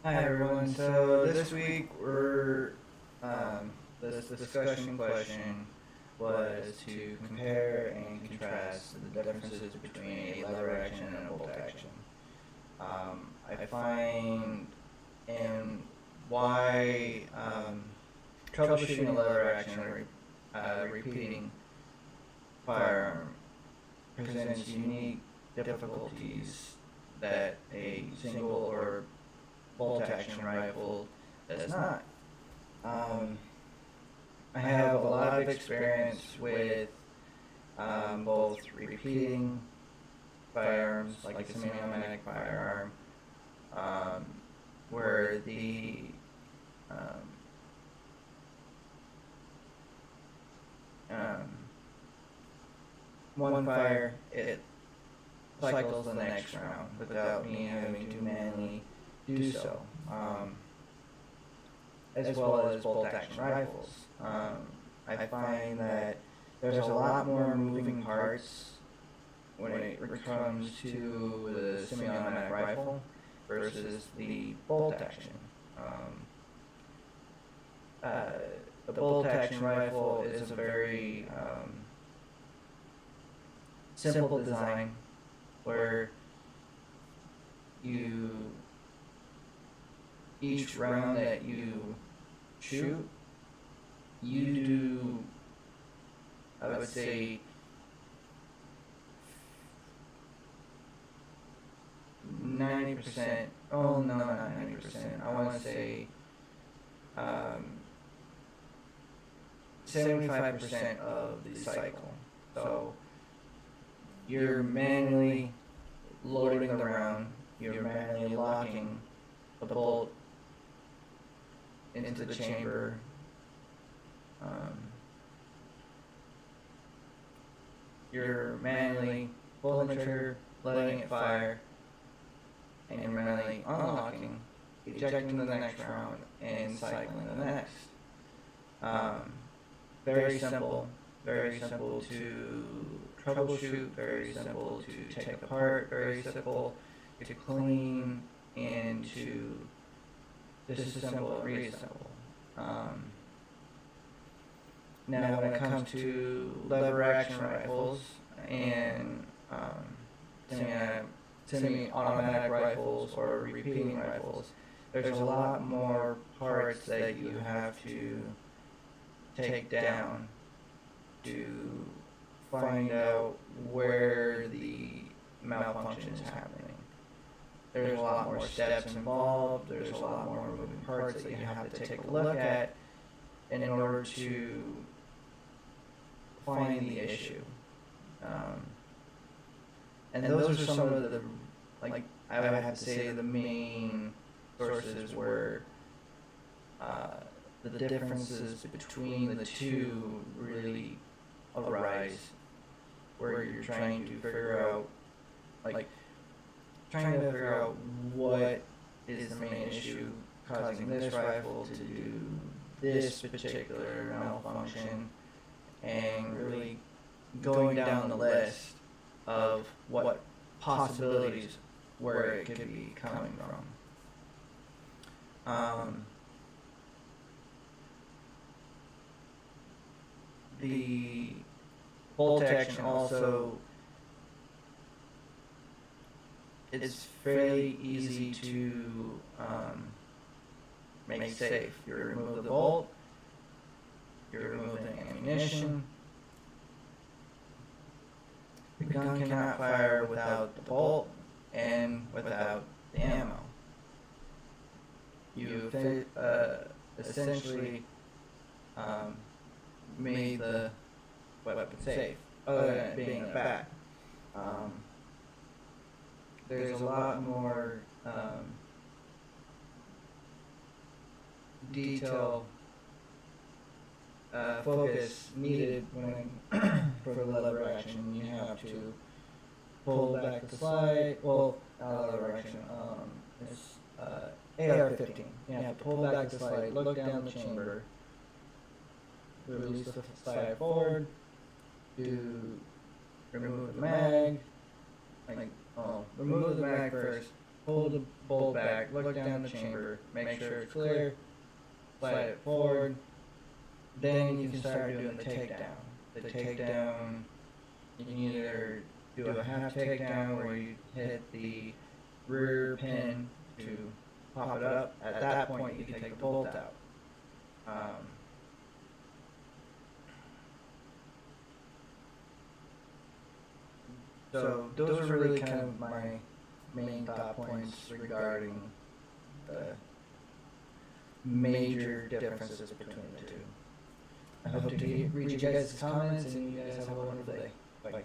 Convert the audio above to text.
Hi everyone. So this week this discussion question was to compare and contrast the differences between a lever action and a bolt action. I find and why troubleshooting a lever action or repeating firearm presents unique difficulties that a single or bolt action rifle does not. Um, I have a lot of experience with both repeating firearms, like a semi-automatic firearm, um, where the um, um, one fire it cycles the next round without me having to manually do so. As well as bolt action rifles. I find that there's a lot more moving parts when it comes to the semi-automatic rifle versus the bolt action. Um, uh, the bolt action rifle is a very simple design where you each round that you shoot, you do, I would say, 90%. Oh, no, not 90%. I want to say 75% of the cycle. So you're manually loading the round, you're manually locking the bolt into the chamber. You're manually pulling the trigger, letting it fire, and you're manually unlocking, ejecting the next round, and cycling the next. Very simple to troubleshoot, very simple to take apart, very simple to clean, and to disassemble and reassemble. Now, when it comes to lever action rifles and semi-automatic rifles or repeating rifles, there's a lot more parts that you have to take down to find out where the malfunction is happening. There's a lot more steps involved, there's a lot more moving parts that you have to take a look at in order to find the issue. And those are some of the, like, I would have to say the main sources where the differences between the two really arise, where you're trying to figure out, what is the main issue causing this rifle to do this particular malfunction, and really going down the list of what possibilities where it could be coming from. The bolt action also, it's fairly easy to make safe. You remove the bolt, you remove the ammunition. The gun cannot fire without the bolt and without the ammo. You essentially made the weapon safe, other than it being a bat. There's a lot more detail focus needed when for the lever action. You have to pull back the slide. Well, not lever action. It's AR-15. You have to pull back the slide, look down the chamber, release the slide forward, remove the mag. Remove the mag first, pull the bolt back, look down the chamber, make sure it's clear, slide it forward. Then you can start doing the takedown. The takedown, you can either do a half takedown where you hit the rear pin to pop it up. At that point, you can take the bolt out. So those are really kind of my main thought points regarding the major differences between the two. I hope to read you guys' comments, and you guys have a wonderful day. Bye.